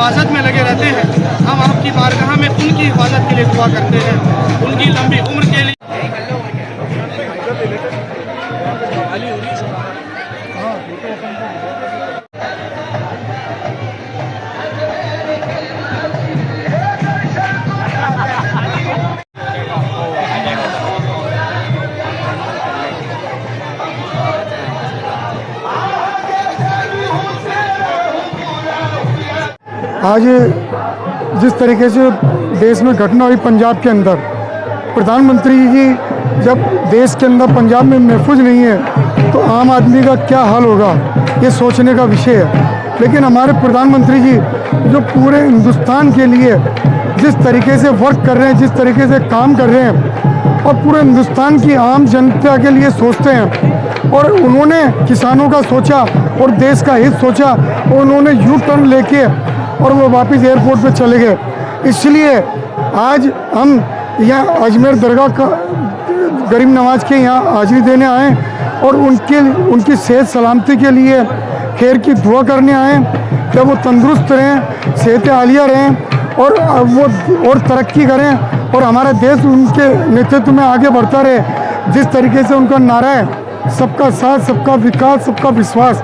हिफाजत में लगे रहते हैं। हम आपकी बारगाह में उनकी हिफाजत के लिए दुआ करते हैं, उनकी लंबी उम्र के लिए। आज जिस तरीके से देश में घटना हुई पंजाब के अंदर, प्रधानमंत्री जी जब देश के अंदर पंजाब में महफूज नहीं है तो आम आदमी का क्या हाल होगा, ये सोचने का विषय है। लेकिन हमारे प्रधानमंत्री जी जो पूरे हिंदुस्तान के लिए जिस तरीके से वर्क कर रहे हैं, जिस तरीके से काम कर रहे हैं और पूरे हिंदुस्तान की आम जनता के लिए सोचते हैं, और उन्होंने किसानों का सोचा और देश का हित सोचा और उन्होंने यू टर्न लेके और वो वापस एयरपोर्ट पे चले गए। इसलिए आज हम यहाँ अजमेर दरगाह का गरीब नवाज के यहाँ हाजिरी देने आए और उनकी सेहत सलामती के लिए खैर की दुआ करने आए कि वो तंदुरुस्त रहें, सेहत आलिया रहें और वो और तरक्की करें और हमारा देश उनके नेतृत्व में आगे बढ़ता रहे। जिस तरीके से उनका नारा है सबका साथ, सबका विकास, सबका विश्वास,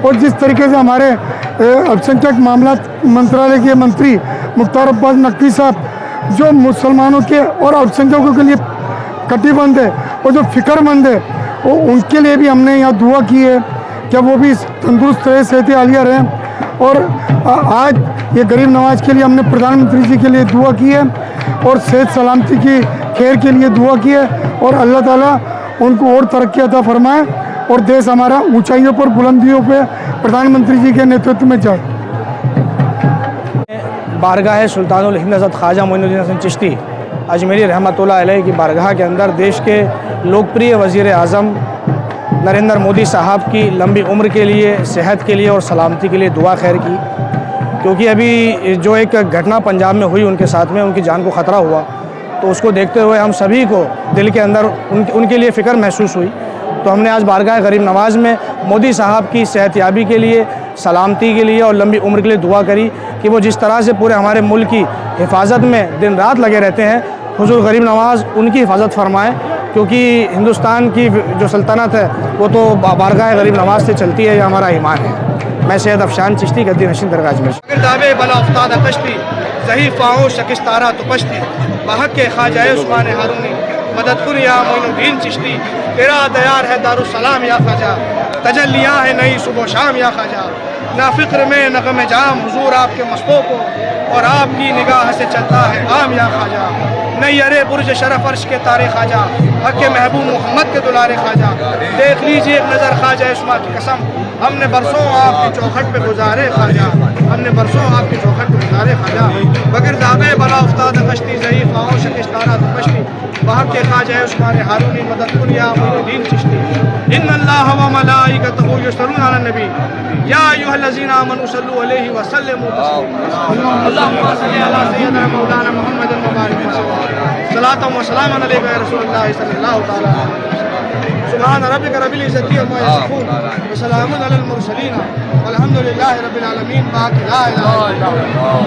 और जिस तरीके से हमारे अल्पसंख्यक मामलात मंत्रालय के मंत्री मुख्तार अब्बास नकवी साहब जो मुसलमानों के और अल्पसंख्यकों के लिए कटिबद्ध है और जो फिक्रमंद है, वो उनके लिए भी हमने यहाँ दुआ की है कि वो भी तंदुरुस्त रहे, सेहत आलिया रहें। और आज ये गरीब नवाज के लिए हमने प्रधानमंत्री जी के लिए दुआ की है और सेहत सलामती की खैर के लिए दुआ की है और अल्लाह ताला उनको और तरक्की अता फरमाए और देश हमारा ऊंचाइयों पर, बुलंदियों पे प्रधानमंत्री जी के नेतृत्व में जाए। बारगाह सुल्तानुल हिंद हज़रत ख्वाजा मोइनुद्दीन हसन चिश्ती अजमेरी रहमतुल्लाह अलैह की बारगाह के अंदर देश के लोकप्रिय वज़ीर आज़म नरेंद्र मोदी साहब की लंबी उम्र के लिए, सेहत के लिए और सलामती के लिए दुआ खैर की। क्योंकि अभी जो एक घटना पंजाब में हुई, उनके साथ में उनकी जान को ख़तरा हुआ, तो उसको देखते हुए हम सभी को दिल के अंदर उनके लिए फ़िक्र महसूस हुई। तो हमने आज बारगाह गरीब नवाज़ में मोदी साहब की सेहतयाबी के लिए, सलामती के लिए और लंबी उम्र के लिए दुआ करी कि वो जिस तरह से पूरे हमारे मुल्क की हिफाजत में दिन रात लगे रहते हैं, हुज़ूर गरीब नवाज़ उनकी हिफाजत फरमाएँ। क्योंकि हिंदुस्तान की जो सल्तनत है वो तो बारगाह गरीब नवाज़ से चलती है, ये हमारा ईमान है। मैं सैयद अफशान चिश्ती गद्दी नशीन दरगाह अजमेर। दावे बला उस्ताद कश्ती ज़हीफ़ाओं शकिस्तारा तो पश्ती बहक के ख्वाजा उस्मान हारूनी मदद कुन या मोइनुद्दीन चिश्ती, तेरा दयार है दारुस्सलाम या ख्वाजा, तजल्लियाँ है नई सुबह शाम या ख्वाजा, ना फ़िक्र में नग़म जाम हुज़ूर आपके मस्तों को और आपकी निगाह से चलता है आम या ख्वाजा, नहीं अरे बुर्ज शरफ अर्श के तारे ख्वाजा, हक़ के महबूब मोहम्मद के दुलारे ख्वाजा, देख लीजिए एक नज़र ख्वाजा उस्मान की कसम, हमने बरसों आपकी चौखट पे गुजारे ख्वाजा, हमने बरसों आपकी चौखट पे गुजारे ख्वाजा, बगैर दावे बला उस्ताद कश्ती ज़हीफ़ाओं शकिस्तारा तो पश्ती बहक के ख्वाजा उस्मान हारूनी मदद कुन या मोइनुद्दीन चिश्ती, इन्नल्लाह व मलाइकतहु युसल्लूना अलन नबी या अय्युहल्लज़ीना आमनू सल्लू अलैहि व सल्लिमू तस्लीमा, अल्लाहुम्मा सल्लि अला सय्यिदिना मौलाना मुहम्मदिन व बारिक वसल्लम, सलातन व सलामन अलैका या रसूलल्लाह सल्लल्लाहु तआला अलैहि वसल्लम, सुब्हान रब्बिका रब्बिल इज़्ज़ति अम्मा यसिफून व सलामुन अलल मुरसलीन वल्हम्दुलिल्लाहि रब्बिल आलमीन। बाकी ला इलाहा इल्लल्लाह।